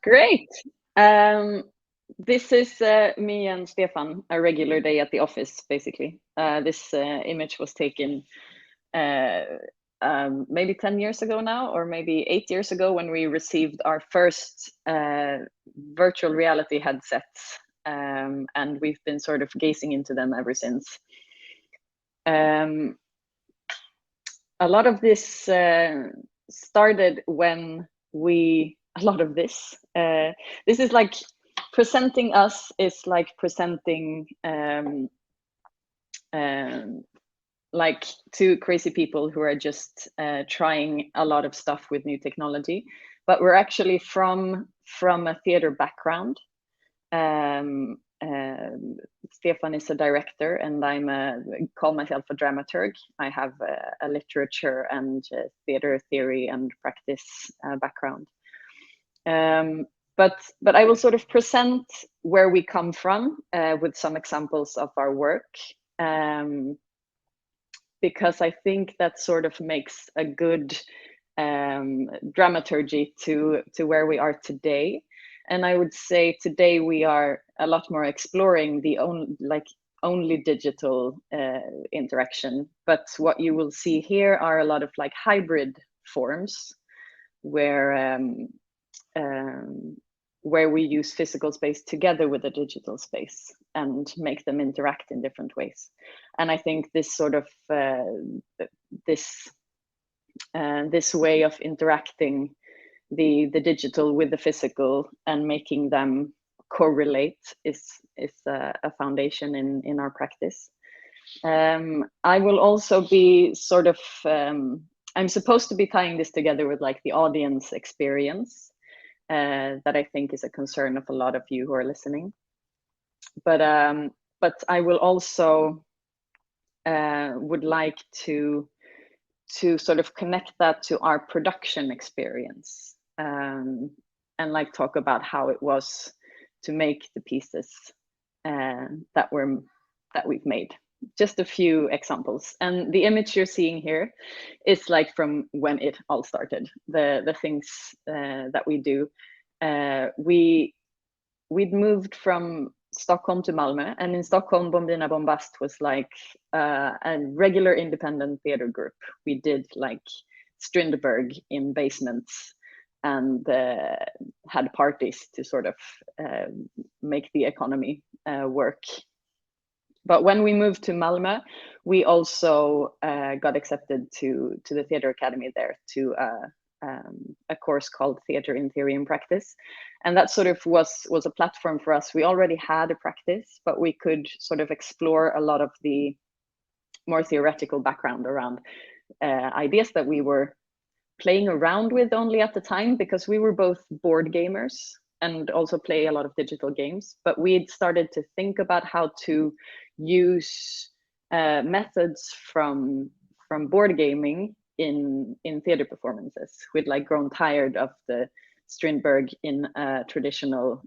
Great. This is me and Stefan, a regular day at the office, basically. This image was taken uh, maybe 10 years ago now, or maybe 8 years ago, when we received our first virtual reality headsets. And we've been sort of gazing into them ever since. A lot of this started when this is like presenting us is like presenting like two crazy people who are just trying a lot of stuff with new technology, but we're actually from a theater background. Stefan is a director, and call myself a dramaturg. I have a literature and theater theory and practice background. But I will sort of present where we come from with some examples of our work, because I think that sort of makes a good dramaturgy to where we are today. And I would say today we are a lot more exploring the only digital interaction. But what you will see here are a lot of like hybrid forms where we use physical space together with a digital space and make them interact in different ways. And I think this sort of this way of interacting the digital with the physical and making them correlate is a foundation in our practice. I will also be sort of I'm supposed to be tying this together with like the audience experience that I think is a concern of a lot of you who are listening. But I will also would like to sort of connect that to our production experience, and like talk about how it was to make the pieces that we've made. Just a few examples. And the image you're seeing here is like from when it all started, the things that we do. We'd moved from Stockholm to Malmö, and in Stockholm, Bombina Bombast was like a regular independent theater group. We did like Strindberg in basements and had parties to sort of make the economy work. But when we moved to Malmö, we also got accepted to the theater academy there, to a course called Theater in Theory and Practice. And that sort of was a platform for us. We already had a practice, but we could sort of explore a lot of the more theoretical background around ideas that we were playing around with only at the time, because we were both board gamers and also play a lot of digital games. But we'd started to think about how to use methods from board gaming in theater performances. We'd like grown tired of the Strindberg in a traditional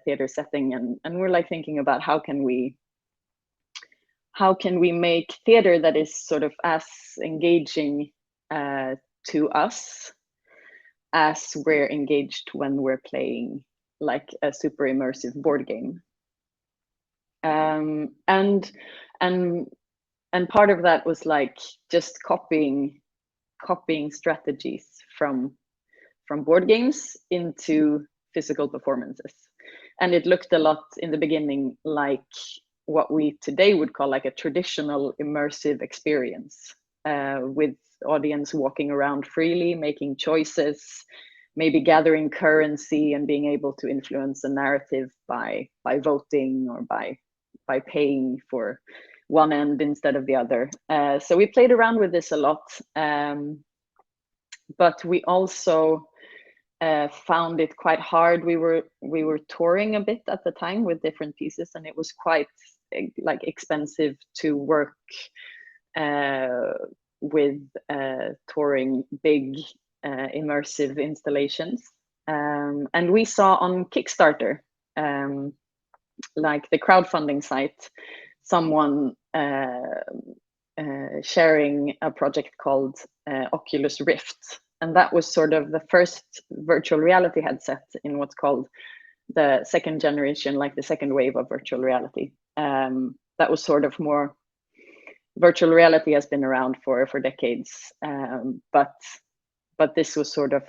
theater setting, and we're like thinking about how can we make theater that is sort of as engaging to us as we're engaged when we're playing like a super immersive board game. And part of that was like just copying strategies from board games into physical performances. And it looked a lot in the beginning like what we today would call like a traditional immersive experience, with audience walking around freely, making choices, maybe gathering currency and being able to influence a narrative by voting or by paying for one end instead of the other. So we played around with this a lot, but we also found it quite hard. We were touring a bit at the time with different pieces, and it was quite like expensive to work with touring big immersive installations. And we saw on Kickstarter, like the crowdfunding site, someone sharing a project called Oculus Rift, and that was sort of the first virtual reality headset in what's called the second generation, like the second wave of virtual reality. That was sort of more, virtual reality has been around for decades, but this was sort of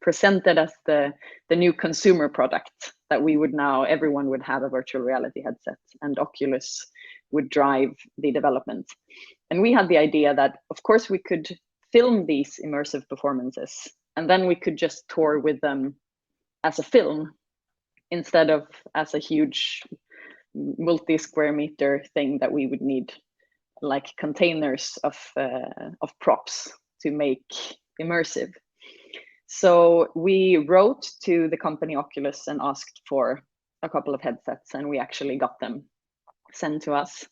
presented as the new consumer product, that we would now, everyone would have a virtual reality headset, and Oculus would drive the development. And we had the idea that, of course, we could film these immersive performances, and then we could just tour with them as a film, instead of as a huge multi-square meter thing that we would need like containers of props to make immersive. So we wrote to the company Oculus and asked for a couple of headsets, and we actually got them sent to us.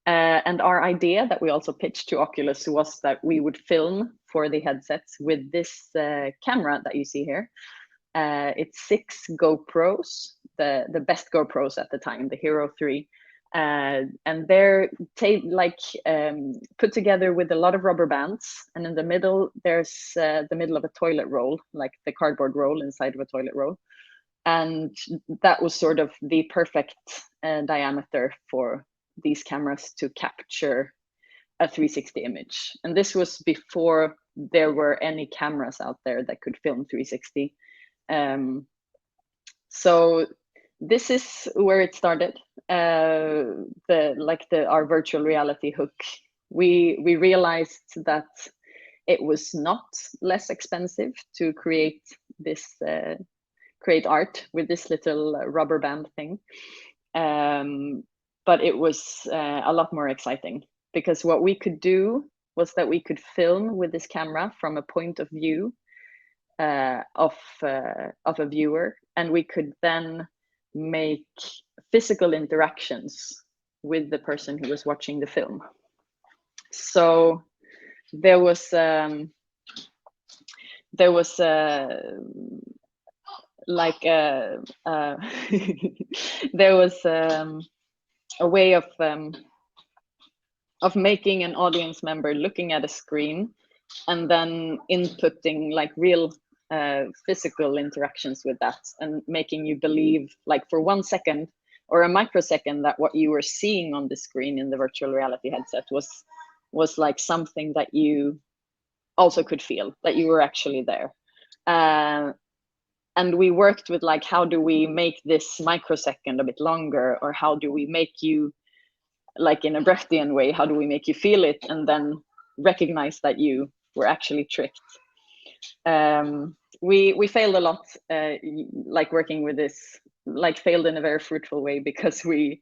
And our idea that we also pitched to Oculus was that we would film for the headsets with this camera that you see here. It's 6 GoPros, the best GoPros at the time, the Hero 3. And they're put together with a lot of rubber bands, and in the middle there's the middle of a toilet roll, like the cardboard roll inside of a toilet roll, and that was sort of the perfect diameter for these cameras to capture a 360 image. And this was before there were any cameras out there that could film 360. So this is where it started. Our virtual reality hook. We realized that it was not less expensive to create art with this little rubber band thing, but it was a lot more exciting, because what we could do was that we could film with this camera from a point of view of a viewer, and we could then make physical interactions with the person who was watching the film. So there was a way of making an audience member looking at a screen and then inputting like real physical interactions with that, and making you believe, like for 1 second or a microsecond, that what you were seeing on the screen in the virtual reality headset was like something that you also could feel, that you were actually there. And we worked with like, how do we make this microsecond a bit longer, or how do we make you, like in a Brechtian way, how do we make you feel it and then recognize that you were actually tricked. We failed a lot, like working with this, like failed in a very fruitful way, because we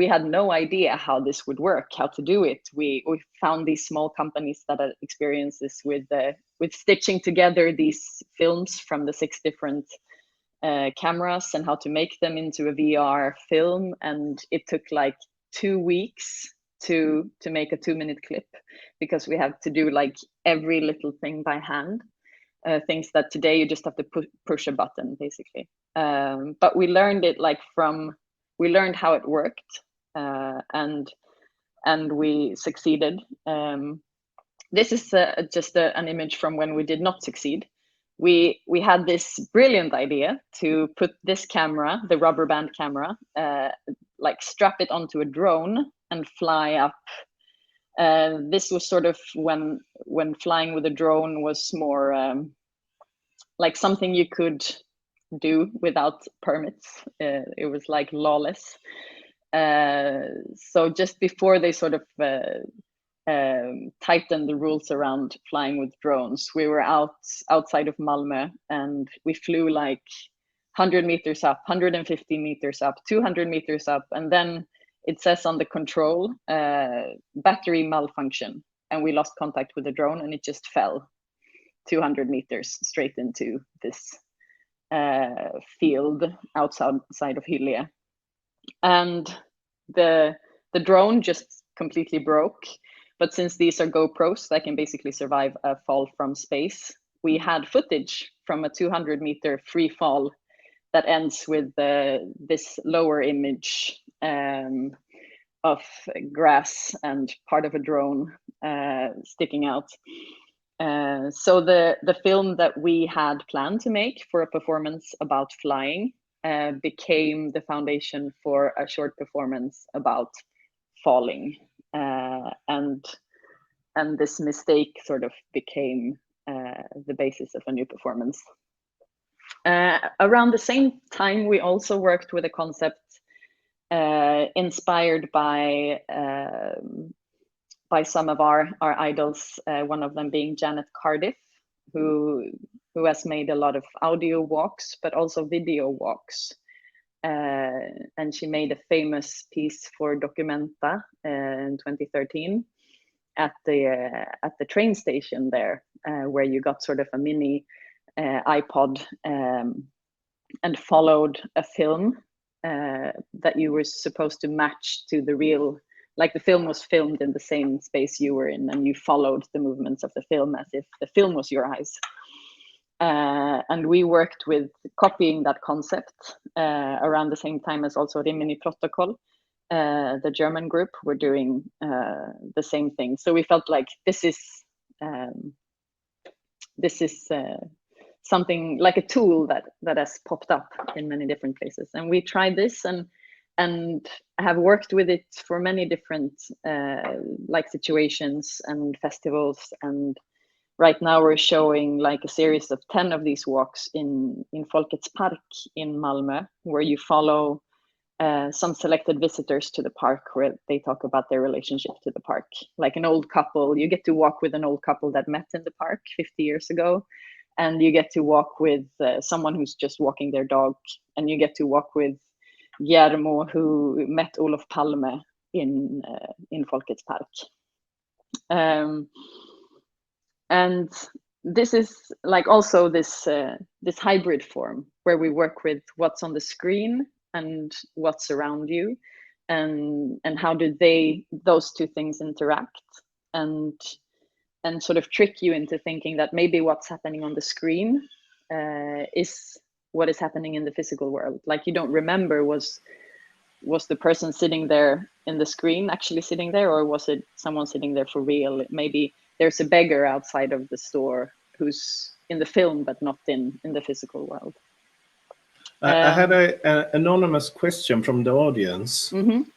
had no idea how this would work, how to do it. We found these small companies that had experiences with stitching together these films from the 6 different cameras and how to make them into a VR film, and it took like 2 weeks to make a 2-minute clip, because we had to do like every little thing by hand. Things that today you just have to push a button, basically. But we learned it we learned how it worked, and we succeeded. This is just an image from when we did not succeed. We had this brilliant idea to put this camera, the rubber band camera, like strap it onto a drone and fly up. This was sort of when flying with a drone was more like something you could do without permits. It was like lawless. So just before they sort of tightened the rules around flying with drones, we were outside of Malmö, and we flew like 100 meters up, 150 meters up, 200 meters up, and then it says on the control, battery malfunction, and we lost contact with the drone, and it just fell 200 meters straight into this field outside of Hyllie. And the drone just completely broke. But since these are GoPros that can basically survive a fall from space, we had footage from a 200-meter free fall that ends with this lower image of grass and part of a drone sticking out. So the film that we had planned to make for a performance about flying became the foundation for a short performance about falling, and this mistake sort of became the basis of a new performance. Around the same time, we also worked with a concept inspired by some of our idols, one of them being Janet Cardiff, who has made a lot of audio walks, but also video walks. And she made a famous piece for Documenta in 2013 at the train station there, where you got sort of a mini iPod and followed a film that you were supposed to match to the real. Like the film was filmed in the same space you were in, and you followed the movements of the film as if the film was your eyes. And we worked with copying that concept around the same time as also Rimini Protocol, the German group, were doing the same thing. So we felt like this is something like a tool that has popped up in many different places. And we tried this and have worked with it for many different like situations and festivals. And right now we're showing like a series of 10 of these walks in Folkets Park in Malmö, where you follow some selected visitors to the park, where they talk about their relationship to the park. Like an old couple, you get to walk with an old couple that met in the park 50 years ago. And you get to walk with someone who's just walking their dog. And you get to walk with Guillermo, who met Olof Palme in Folkets Park. And this is like also this hybrid form where we work with what's on the screen and what's around you, and how do those two things interact, and sort of trick you into thinking that maybe what's happening on the screen is what is happening in the physical world. Like you don't remember, was the person sitting there in the screen actually sitting there, or was it someone sitting there for real? Maybe there's a beggar outside of the store who's in the film but not in the physical world. I had an anonymous question from the audience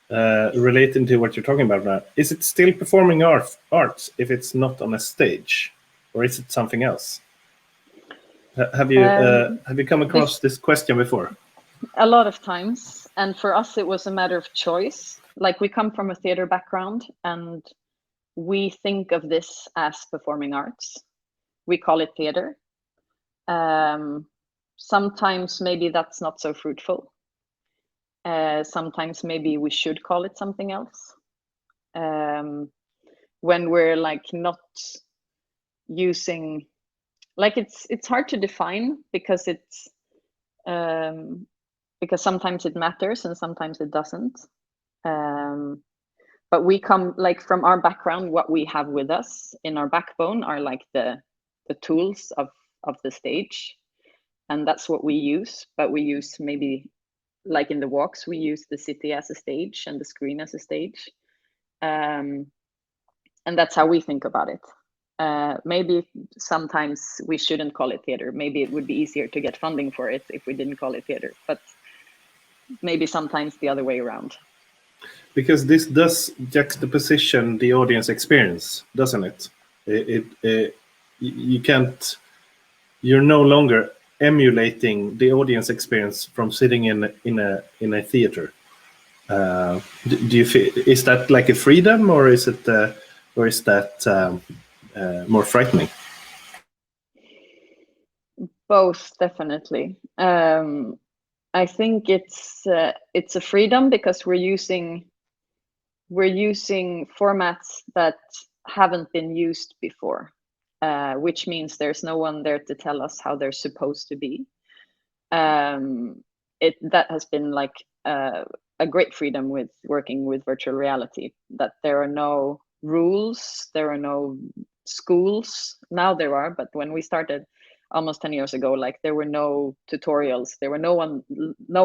relating to what you're talking about now. Is it still performing arts if it's not on a stage, or is it something else? Have you come across this question before? A lot of times, and for us it was a matter of choice. Like we come from a theater background, and we think of this as performing arts. We call it theater. Sometimes maybe that's not so fruitful. Sometimes maybe we should call it something else. When we're like not using, like it's hard to define, because it's because sometimes it matters and sometimes it doesn't. But we come like from our background, what we have with us in our backbone are like the tools of the stage. And that's what we use, but we use maybe like in the walks, we use the city as a stage and the screen as a stage. And that's how we think about it. Maybe sometimes we shouldn't call it theater. Maybe it would be easier to get funding for it if we didn't call it theater, but maybe sometimes the other way around. Because this does juxtaposition the audience experience, doesn't it? You're no longer emulating the audience experience from sitting in a theater. Do you feel, is that like a freedom, or is that more frightening? Both, definitely. I think it's a freedom because we're using formats that haven't been used before. Which means there's no one there to tell us how they're supposed to be. That has been like a great freedom with working with virtual reality, that there are no rules, there are no schools. Now there are, but when we started, almost 10 years ago, like there were no tutorials, there were no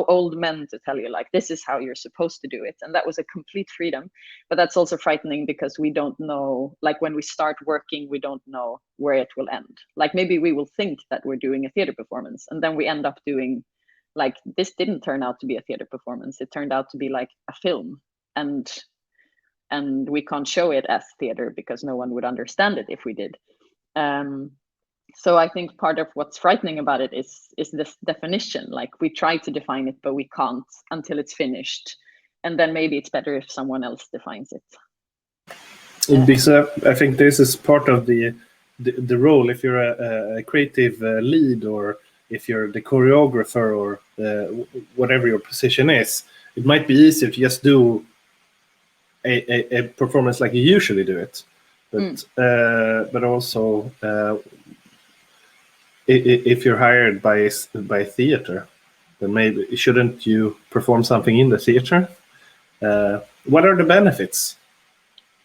old men to tell you like this is how you're supposed to do it, and that was a complete freedom. But that's also frightening because we don't know, like when we start working, we don't know where it will end. Like maybe we will think that we're doing a theater performance, and then we end up doing, like, this didn't turn out to be a theater performance, it turned out to be like a film, and we can't show it as theater because no one would understand it if we did. So I think part of what's frightening about it is this definition. Like we try to define it, but we can't until it's finished, and then maybe it's better if someone else defines it. Because I think this is part of the role. If you're a creative lead, or if you're the choreographer, or whatever your position is, it might be easier to just do a performance like you usually do it. But also if you're hired by theater, then maybe shouldn't you perform something in the theater? What are the benefits?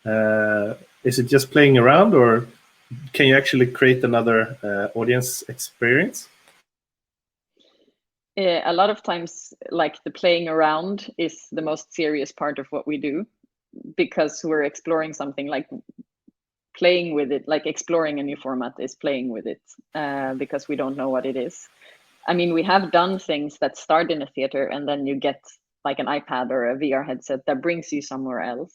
Is it just playing around, or can you actually create another audience experience? A lot of times, like the playing around is the most serious part of what we do, because we're exploring something, like playing with it, like exploring a new format is playing with it, because we don't know what it is. I mean, we have done things that start in a theater and then you get like an iPad or a VR headset that brings you somewhere else.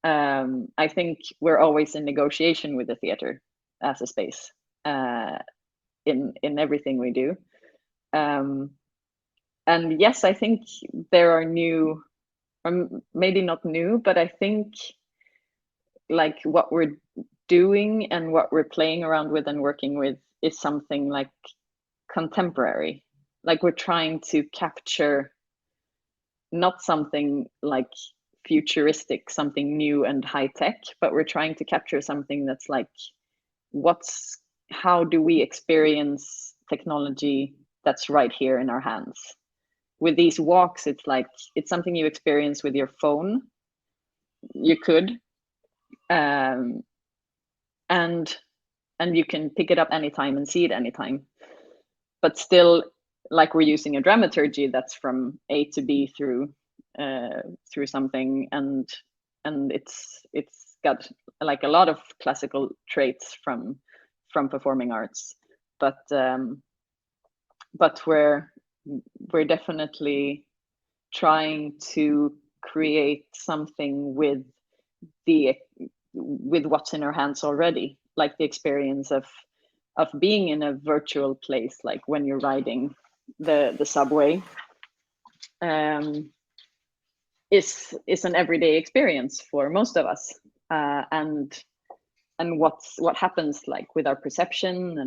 I think we're always in negotiation with the theater as a space, in everything we do. And yes, I think there are new, maybe not new, but I think like what we're doing and what we're playing around with and working with is something like contemporary. Like we're trying to capture not something like futuristic, something new and high tech, but we're trying to capture something that's like, how do we experience technology that's right here in our hands? With these walks, it's like, it's something you experience with your phone. You could, and you can pick it up anytime and see it anytime, but still, like we're using a dramaturgy that's from A to B through something, and it's got like a lot of classical traits from performing arts, but we're definitely trying to create something with what's in our hands already, like the experience of being in a virtual place, like when you're riding the subway, is an everyday experience for most of us, and what happens like with our perception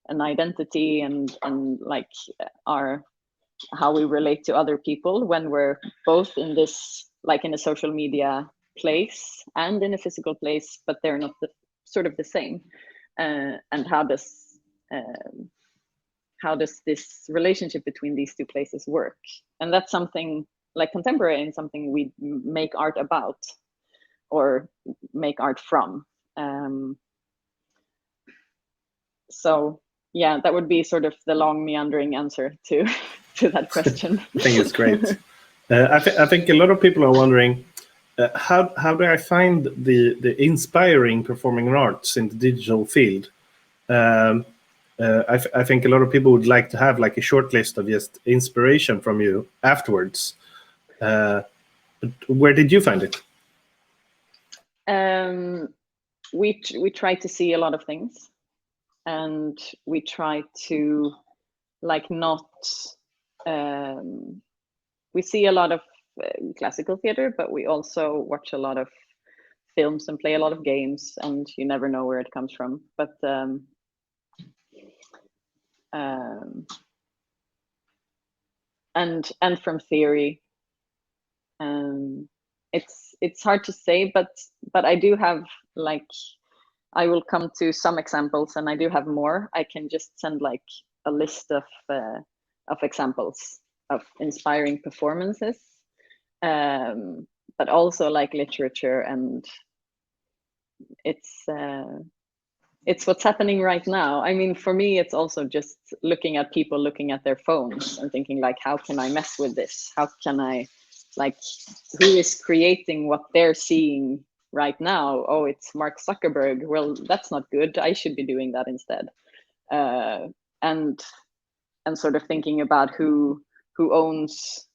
and identity and like how we relate to other people when we're both in this, like in a social media place and in a physical place, but they're not sort of the same. And how does this relationship between these two places work? And that's something like contemporary and something we make art about or make art from. So yeah, that would be sort of the long meandering answer to that question. I think it's great. I think a lot of people are wondering, how do I find the inspiring performing arts in the digital field? I think a lot of people would like to have like a short list of just inspiration from you afterwards. But where did you find it? We try to see a lot of things, and we try to like not. We see a lot of classical theater, but we also watch a lot of films and play a lot of games, and you never know where it comes from. But and from theory, it's hard to say, but I do have like, I will come to some examples, and I do have more. I can just send like a list of examples of inspiring performances, but also like literature, and it's it's what's happening right now. I mean, for me, it's also just looking at people looking at their phones and thinking like, how can I mess with this? How can I, like, who is creating what they're seeing right now? Oh, it's Mark Zuckerberg. Well, that's not good. I should be doing that instead. And sort of thinking about who owns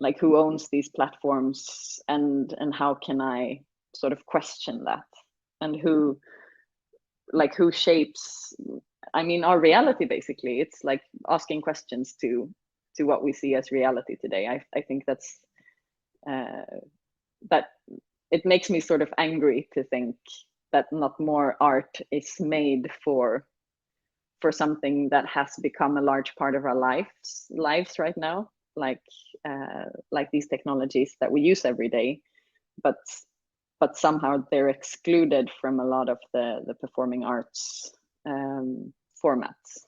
like who owns these platforms, and how can I sort of question that, and who shapes, I mean, our reality. Basically, it's like asking questions to what we see as reality today. I think that's that it makes me sort of angry to think that not more art is made for something that has become a large part of our lives right now, like these technologies that we use every day, but somehow they're excluded from a lot of the performing arts formats.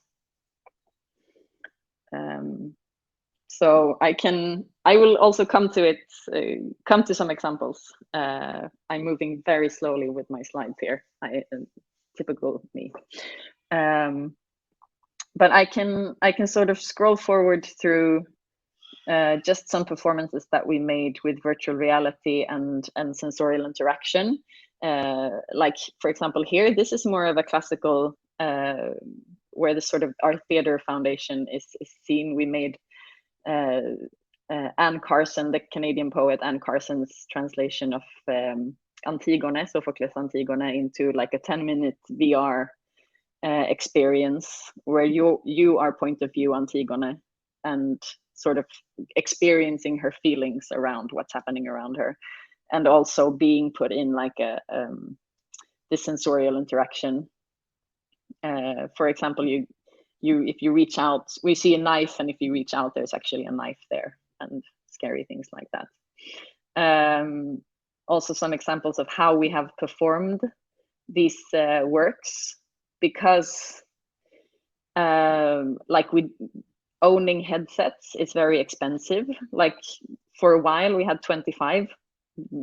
So I will also come to some examples. I'm moving very slowly with my slides here. Typical me. But I can sort of scroll forward through just some performances that we made with virtual reality and sensorial interaction. Like, for example, here, this is more of a classical, where the sort of our theater foundation is seen. We made Anne Carson, the Canadian poet Anne Carson's translation of Antigone, Sophocles' Antigone, into like a 10-minute VR experience where you are point of view Antigone, and sort of experiencing her feelings around what's happening around her, and also being put in like this sensorial interaction. For example, if you reach out, we see a knife, and if you reach out, there's actually a knife there, and scary things like that. Also some examples of how we have performed these works, because like owning headsets is very expensive. Like, for a while we had 25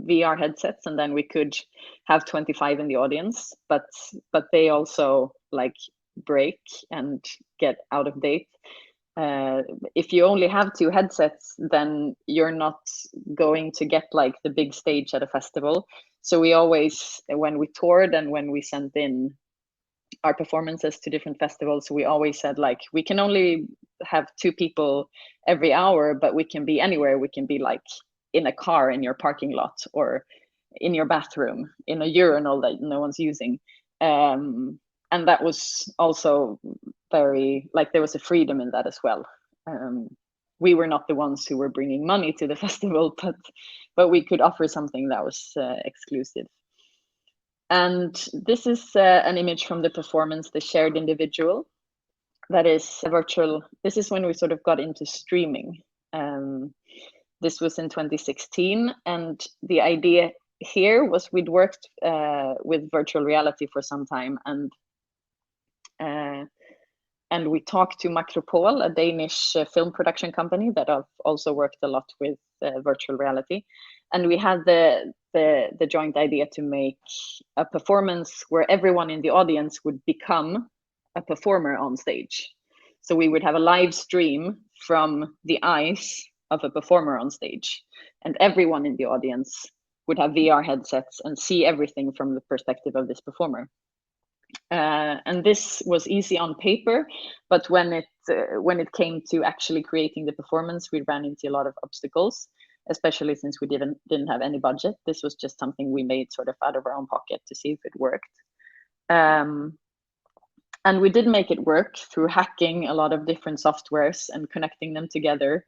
VR headsets, and then we could have 25 in the audience, but they also like break and get out of date. If you only have 2 headsets, then you're not going to get like the big stage at a festival. So we always, when we toured and when we sent in our performances to different festivals, we always said like, we can only have 2 people every hour, but we can be anywhere. We can be like in a car in your parking lot, or in your bathroom, in a urinal that no one's using. And that was also very, like, there was a freedom in that as well. We were not the ones who were bringing money to the festival, but we could offer something that was exclusive. And this is an image from the performance, The Shared Individual, that is virtual. This is when we sort of got into streaming. This was in 2016, and the idea here was we'd worked with virtual reality for some time, and we talked to Macropole, a Danish film production company that I've also worked a lot with virtual reality, and we had the joint idea to make a performance where everyone in the audience would become a performer on stage. So we would have a live stream from the eyes of a performer on stage, and everyone in the audience would have VR headsets and see everything from the perspective of this performer. And this was easy on paper, but when it came to actually creating the performance, we ran into a lot of obstacles, especially since we didn't have any budget. This was just something we made sort of out of our own pocket to see if it worked. And we did make it work through hacking a lot of different softwares and connecting them together.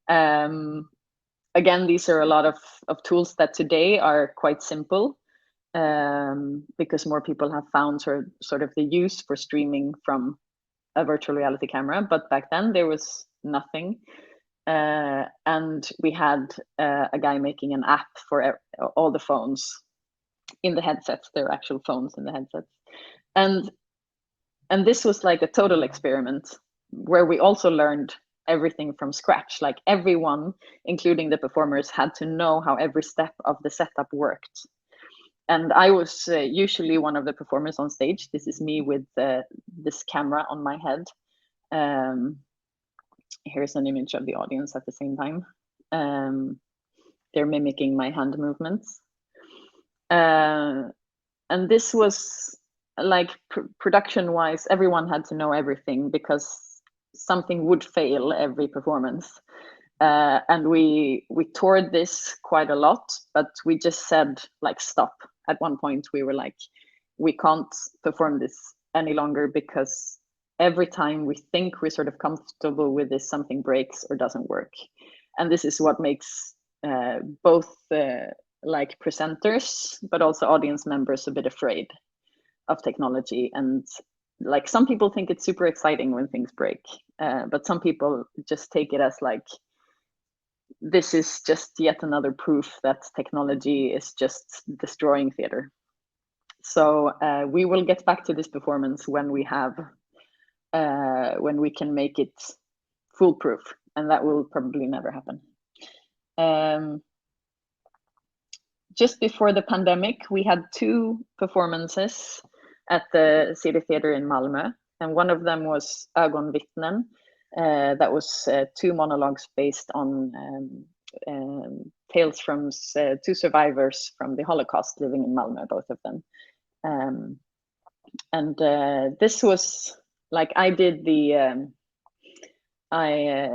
Again, these are a lot of tools that today are quite simple, because more people have found sort of the use for streaming from a virtual reality camera. But back then there was nothing. And we had a guy making an app for all the phones in the headsets. There are actual phones in the headsets. And this was like a total experiment where we also learned everything from scratch. Like, everyone, including the performers, had to know how every step of the setup worked. And I was usually one of the performers on stage. This is me with this camera on my head. Here's an image of the audience at the same time. They're mimicking my hand movements. And this was like production-wise, everyone had to know everything because something would fail every performance. And we toured this quite a lot, but we just said like stop. At one point we were like, we can't perform this any longer because every time we think we're sort of comfortable with this, something breaks or doesn't work. And this is what makes both like presenters, but also audience members a bit afraid of technology. And like some people think it's super exciting when things break, but some people just take it as like, this is just yet another proof that technology is just destroying theater. So we will get back to this performance when we have, when we can make it foolproof, and that will probably never happen. Just before the pandemic, we had 2 performances at the City Theater in Malmö, and one of them was Ögonvittnen. That was 2 monologues based on tales from 2 survivors from the Holocaust living in Malmö, both of them. And this was like, I did the, I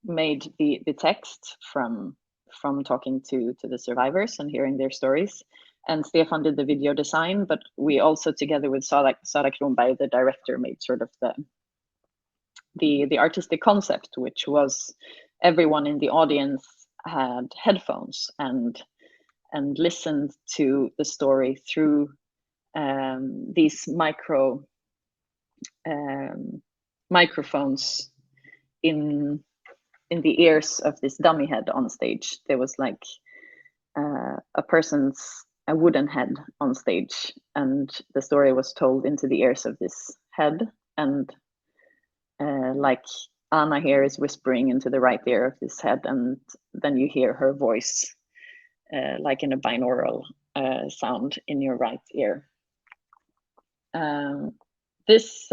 made the text from talking to the survivors and hearing their stories. And Stefan did the video design, but we also, together with Sara Kronberg, the director, made sort of the artistic concept, which was everyone in the audience had headphones and listened to the story through these microphones in the ears of this dummy head on stage. There was like a wooden head on stage, and the story was told into the ears of this head. And like Anna here is whispering into the right ear of this head, and then you hear her voice like in a binaural sound in your right ear. This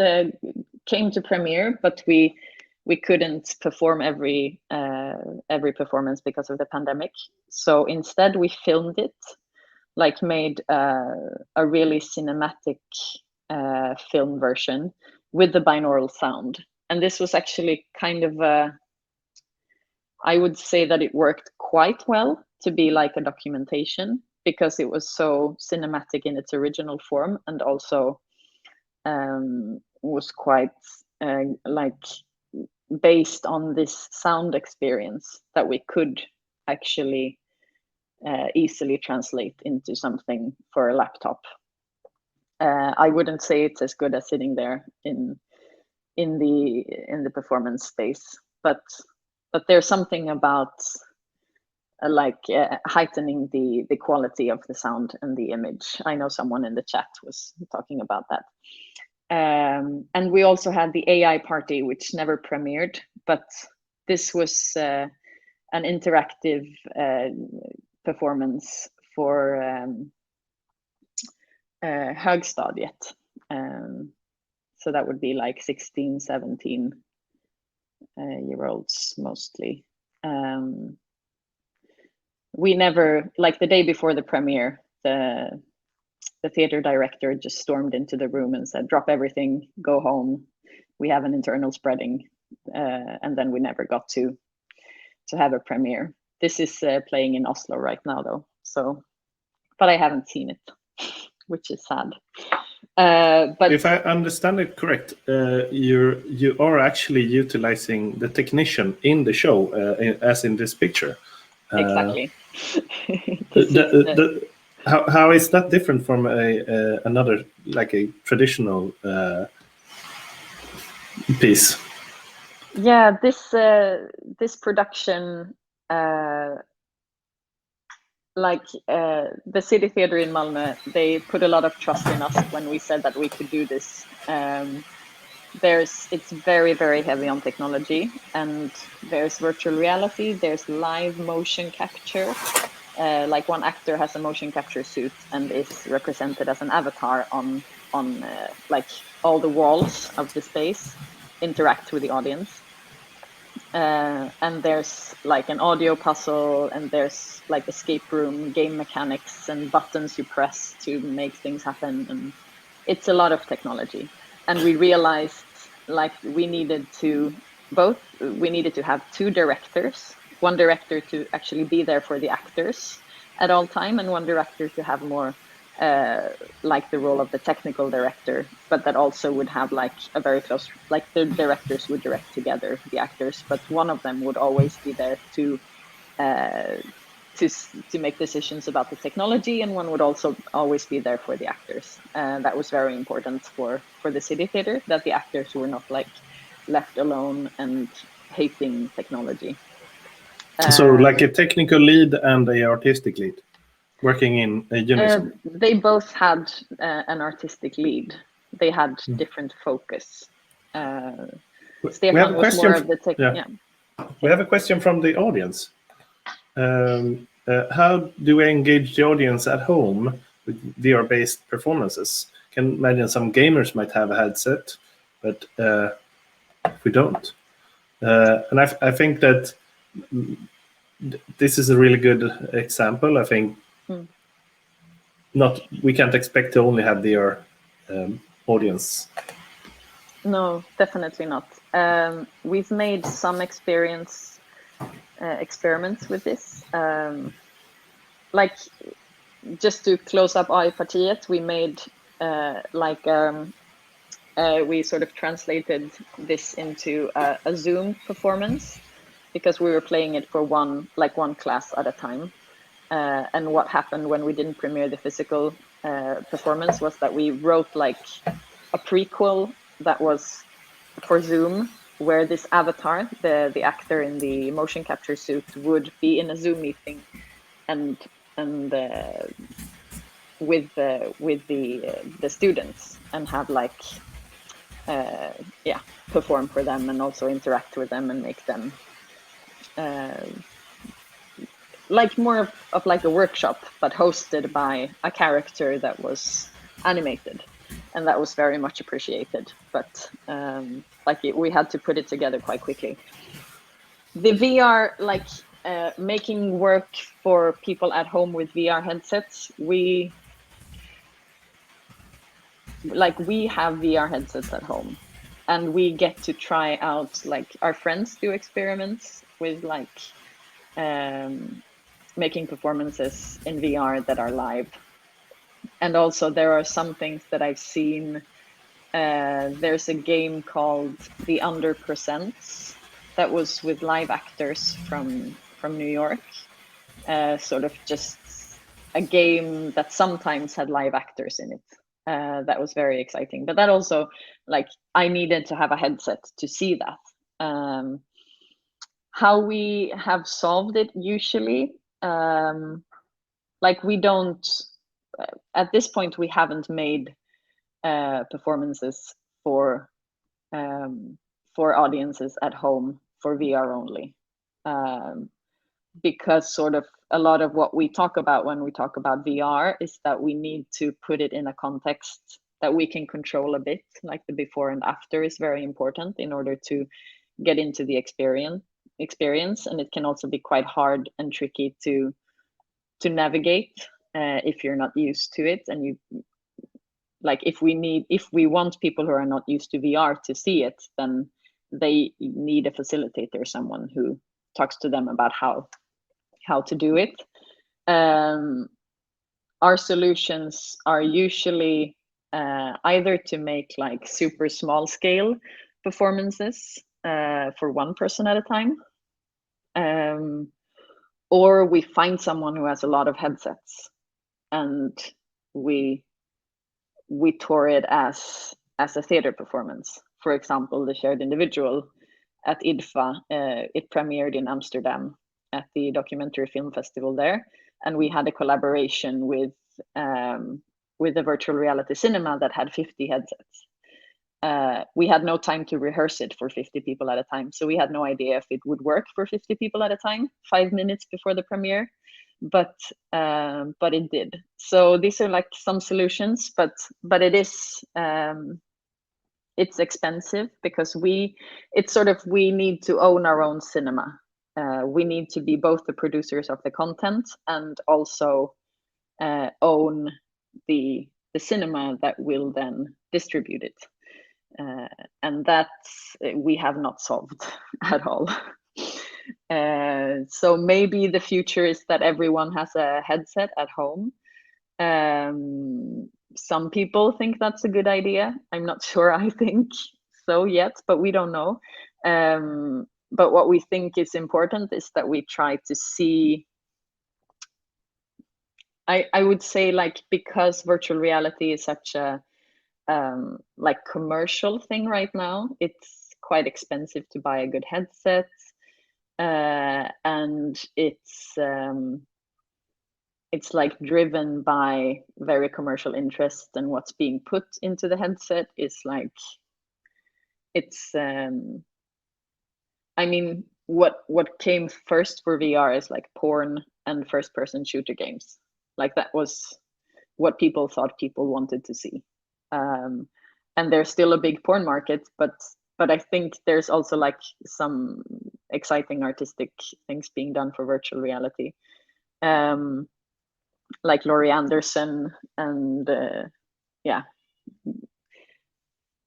came to premiere, but we couldn't perform every performance because of the pandemic. So instead we filmed it, like made a really cinematic film version with the binaural sound. And this was actually kind of I would say that it worked quite well to be like a documentation, because it was so cinematic in its original form, and also was quite like based on this sound experience that we could actually easily translate into something for a laptop. I wouldn't say it's as good as sitting there in the performance space, but there's something about heightening the quality of the sound and the image. I know someone in the chat was talking about that. And we also had the AI party, which never premiered, but this was an interactive performance for högstadiet. So that would be like 16, 17 year olds mostly. We never, like the day before the premiere, the theater director just stormed into the room and said, drop everything, go home. We have an internal spreading. And then we never got to have a premiere. This is playing in Oslo right now though. So, but I haven't seen it, which is sad. But if I understand it correct, you are actually utilizing the technician in the show, as in this picture. Exactly. How is that different from another, like a traditional piece? Yeah, this production, the City Theater in Malmö, they put a lot of trust in us when we said that we could do this. It's very, very heavy on technology, and there's virtual reality, there's live motion capture, like one actor has a motion capture suit and is represented as an avatar on like all the walls of the space interact with the audience. And there's like an audio puzzle, and there's like escape room game mechanics and buttons you press to make things happen, and it's a lot of technology. And we realized like we needed to have two directors, one director to actually be there for the actors at all time, and one director to have more like the role of the technical director, but that also would have like a very close, like the directors would direct together the actors, but one of them would always be there to make decisions about the technology, and one would also always be there for the actors. That was very important for the city theater, that the actors were not like left alone and hating technology. So like a technical lead and a artistic lead working in a unison? They both had an artistic lead. They had different focus. Stefan was more of the tech. Yeah. We have a question from the audience. How do we engage the audience at home with VR-based performances? Can imagine some gamers might have a headset, but we don't. And I think that this is a really good example. I think we can't expect to only have their audience. No, definitely not. We've made some experiments with this. Like just to close up AI-partiet, we made we sort of translated this into a Zoom performance, because we were playing it for one class at a time. And what happened when we didn't premiere the physical performance was that we wrote like a prequel that was for Zoom, where this avatar, the actor in the motion capture suit, would be in a Zoom meeting and with the students, and have like perform for them, and also interact with them, and make them like more of like a workshop, but hosted by a character that was animated, and that was very much appreciated. But we had to put it together quite quickly. The VR, making work for people at home with VR headsets, we have VR headsets at home, and we get to try out, like our friends do experiments with making performances in VR that are live. And also there are some things that I've seen. There's a game called The Under Percents that was with live actors from New York. Sort of just a game that sometimes had live actors in it. That was very exciting. But that also, I needed to have a headset to see that. How we have solved it usually, we don't, at this point, we haven't made performances for audiences at home for VR only, because sort of a lot of what we talk about when we talk about VR is that we need to put it in a context that we can control a bit, like the before and after is very important in order to get into the experience, and it can also be quite hard and tricky to navigate if you're not used to it. And you if we want people who are not used to VR to see it, then they need a facilitator, someone who talks to them about how to do it. Our solutions are usually either to make super small scale performances for one person at a time, or we find someone who has a lot of headsets, and we tour it as a theater performance. For example, the Shared Individual at IDFA, it premiered in Amsterdam at the documentary film festival there, and we had a collaboration with a virtual reality cinema that had 50 headsets. We had no time to rehearse it for 50 people at a time, so we had no idea if it would work for 50 people at a time 5 minutes before the premiere. but it did. So these are like some solutions, but it is it's expensive because we need to own our own cinema. We need to be both the producers of the content and also own the cinema that will then distribute it. And that we have not solved at all. So maybe the future is that everyone has a headset at home. Some people think that's a good idea. I'm not sure I think so yet, but we don't know. But what we think is important is that we try to see, I would say, like, because virtual reality is such a like commercial thing right now, it's quite expensive to buy a good headset, and it's like driven by very commercial interest, and what's being put into the headset is like, it's I mean, what came first for VR is like porn and first person shooter games. Like, that was what people thought people wanted to see. And there's still a big porn market, but I think there's also like some exciting artistic things being done for virtual reality. Like Laurie Anderson and yeah,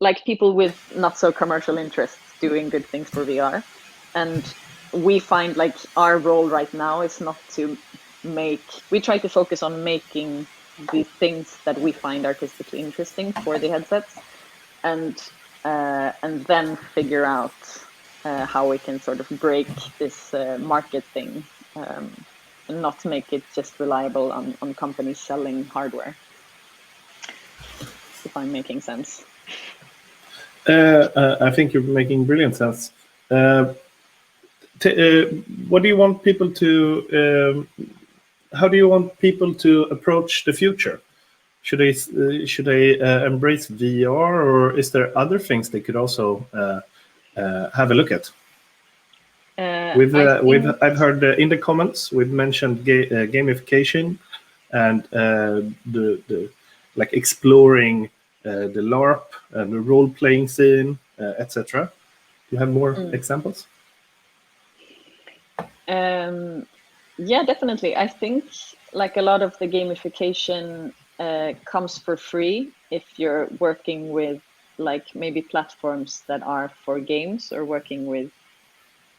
like people with not so commercial interests doing good things for VR. And we find like our role right now is not to we try to focus on making the things that we find artistically interesting for the headsets, and then figure out how we can sort of break this market thing, and not make it just reliable on companies selling hardware. If I'm making sense. I think you're making brilliant sense. What do you want people to? How do you want people to approach the future? Should they embrace VR, or is there other things they could also have a look at? I've heard in the comments we've mentioned gamification and the like exploring the LARP and the role-playing scene, etc. Do you have more examples? Yeah, definitely. I think like a lot of the gamification comes for free if you're working with like maybe platforms that are for games, or working with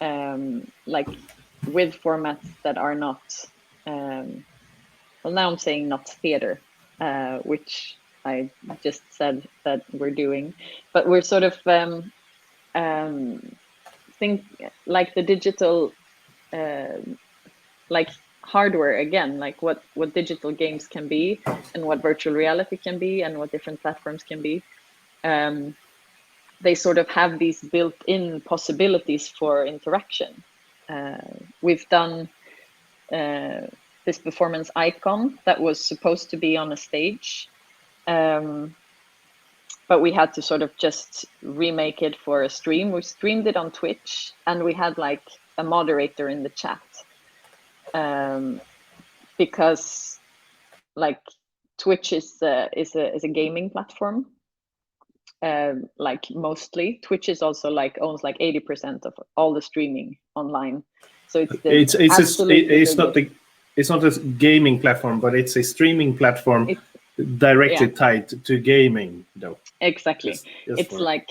like with formats that are not well, now I'm saying not theater, which I just said that we're doing, but we're sort of think like the digital like hardware again, like what digital games can be, and what virtual reality can be, and what different platforms can be. They sort of have these built-in possibilities for interaction. We've done this performance icon that was supposed to be on a stage, but we had to sort of just remake it for a stream. We streamed it on Twitch, and we had like a moderator in the chat, because like Twitch is a gaming platform. Like mostly, Twitch is also like owns like 80% of all the streaming online. So it's not a gaming platform, but it's a streaming platform directly tied to gaming, though. Exactly. It's like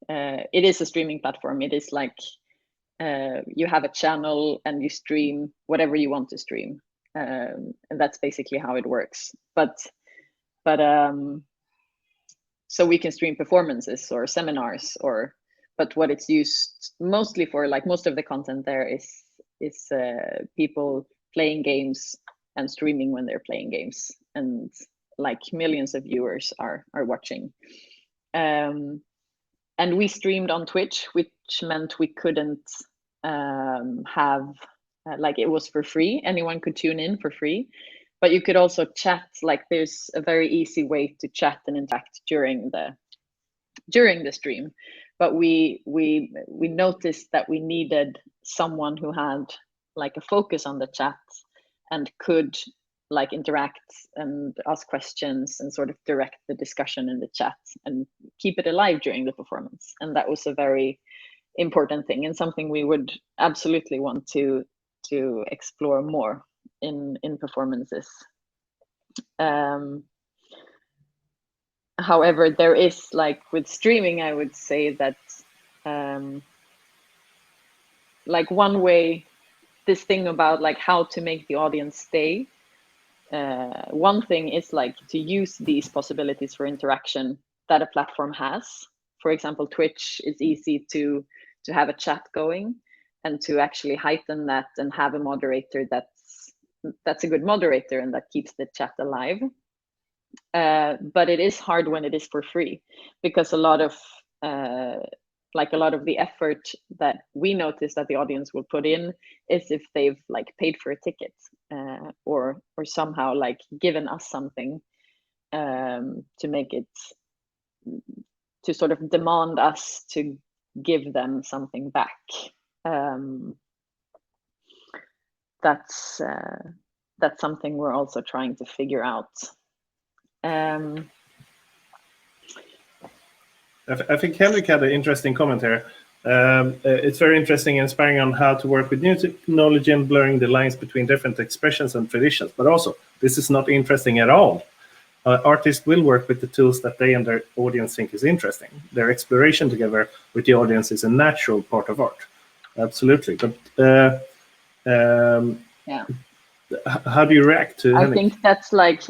it is a streaming platform. It is like you have a channel and you stream whatever you want to stream, and that's basically how it works. But so we can stream performances or seminars, but what it's used mostly for, like most of the content there is people playing games and streaming when they're playing games, and like millions of viewers are watching. And we streamed on Twitch, which meant we couldn't have like, it was for free. Anyone could tune in for free, but you could also chat. Like, there's a very easy way to chat and interact during the stream. But we noticed that we needed someone who had like a focus on the chat and could like interact and ask questions and sort of direct the discussion in the chat and keep it alive during the performance. And that was a very important thing and something we would absolutely want to explore more in performances. However, there is, like with streaming, I would say that like one way, this thing about like how to make the audience stay, one thing is like to use these possibilities for interaction that a platform has. For example, Twitch is easy to have a chat going and to actually heighten that and have a moderator that's a good moderator and that keeps the chat alive. But it is hard when it is for free, because a lot of the effort that we notice that the audience will put in is if they've like paid for a ticket or somehow like given us something to make it, to sort of demand us to give them something back. That's something we're also trying to figure out. I think Henrik had an interesting comment here. It's very interesting and inspiring on how to work with new technology and blurring the lines between different expressions and traditions. But also, this is not interesting at all. Artists will work with the tools that they and their audience think is interesting. Their exploration together with the audience is a natural part of art. Absolutely. But yeah. How do you react to Henrik?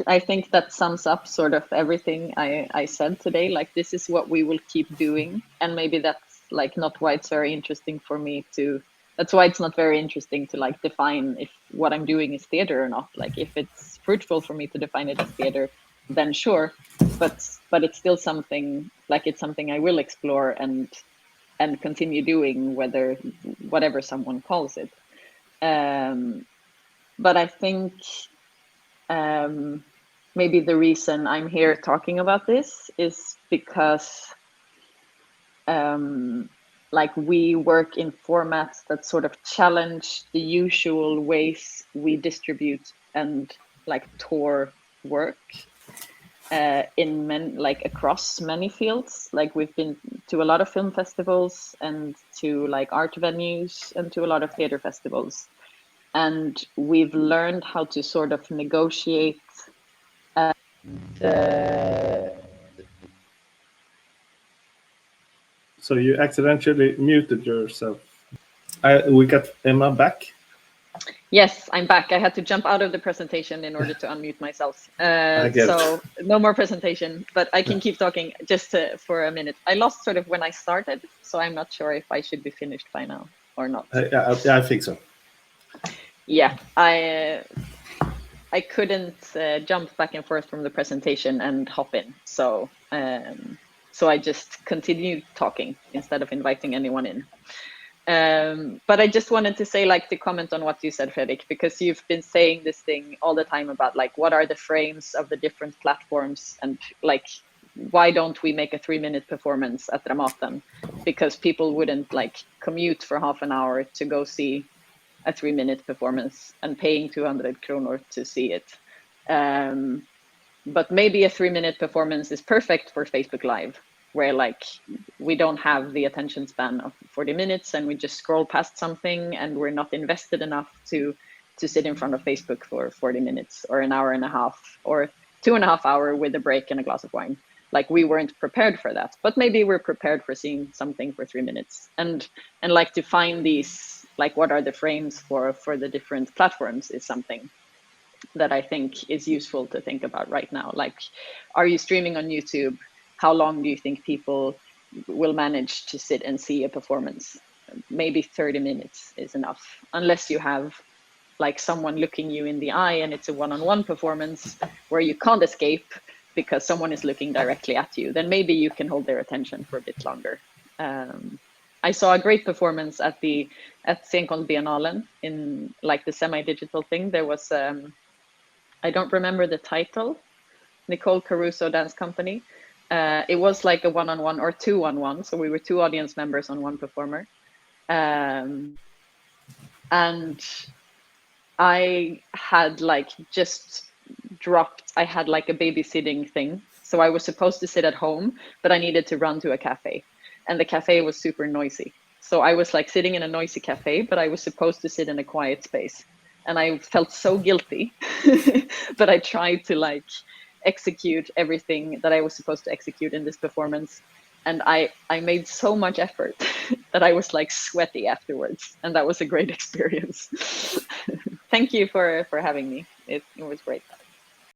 I think that sums up sort of everything I said today. Like, this is what we will keep doing, and maybe that's like not why it's very interesting for me to. That's why it's not very interesting to like define if what I'm doing is theater or not. Like, if it's fruitful for me to define it as theater, then sure. But it's still something, like it's something I will explore and continue doing, whatever someone calls it. But I think maybe the reason I'm here talking about this is because like we work in formats that sort of challenge the usual ways we distribute and like tour work across many fields. Like, we've been to a lot of film festivals and to like art venues and to a lot of theater festivals. And we've learned how to sort of negotiate So you accidentally muted yourself. We got Emma back. Yes, I'm back. I had to jump out of the presentation in order to unmute myself. So no more presentation, but I can keep talking just for a minute. I lost sort of when I started, so I'm not sure if I should be finished by now or not. I think so. Yeah, I couldn't jump back and forth from the presentation and hop in, so I just continued talking instead of inviting anyone in. But I just wanted to say, like, to comment on what you said, Fredrik, because you've been saying this thing all the time about like what are the frames of the different platforms, and like why don't we make a 3-minute performance at Dramaten, because people wouldn't like commute for half an hour to go see a 3-minute performance and paying 200 kronor to see it. But maybe a 3-minute performance is perfect for Facebook Live, where like we don't have the attention span of 40 minutes and we just scroll past something and we're not invested enough to sit in front of Facebook for 40 minutes or an hour and a half or 2.5 hours with a break and a glass of wine. Like, we weren't prepared for that, but maybe we're prepared for seeing something for 3 minutes. And like to find these, like what are the frames for the different platforms is something that I think is useful to think about right now. Like, are you streaming on YouTube? How long do you think people will manage to sit and see a performance? Maybe 30 minutes is enough, unless you have like someone looking you in the eye and it's a one-on-one performance where you can't escape because someone is looking directly at you. Then maybe you can hold their attention for a bit longer. I saw a great performance at Scenkonstbiennalen in like the semi-digital thing. There was I don't remember the title, Nicole Caruso Dance Company. It was like a 1-on-1 or 2-on-1, so we were 2 audience members on 1 performer, and I had like just dropped, I had like a babysitting thing. So I was supposed to sit at home, but I needed to run to a cafe. And the cafe was super noisy. So I was like sitting in a noisy cafe, but I was supposed to sit in a quiet space. And I felt so guilty, but I tried to like execute everything that I was supposed to execute in this performance. And I made so much effort that I was like sweaty afterwards. And that was a great experience. Thank you for having me. It was great.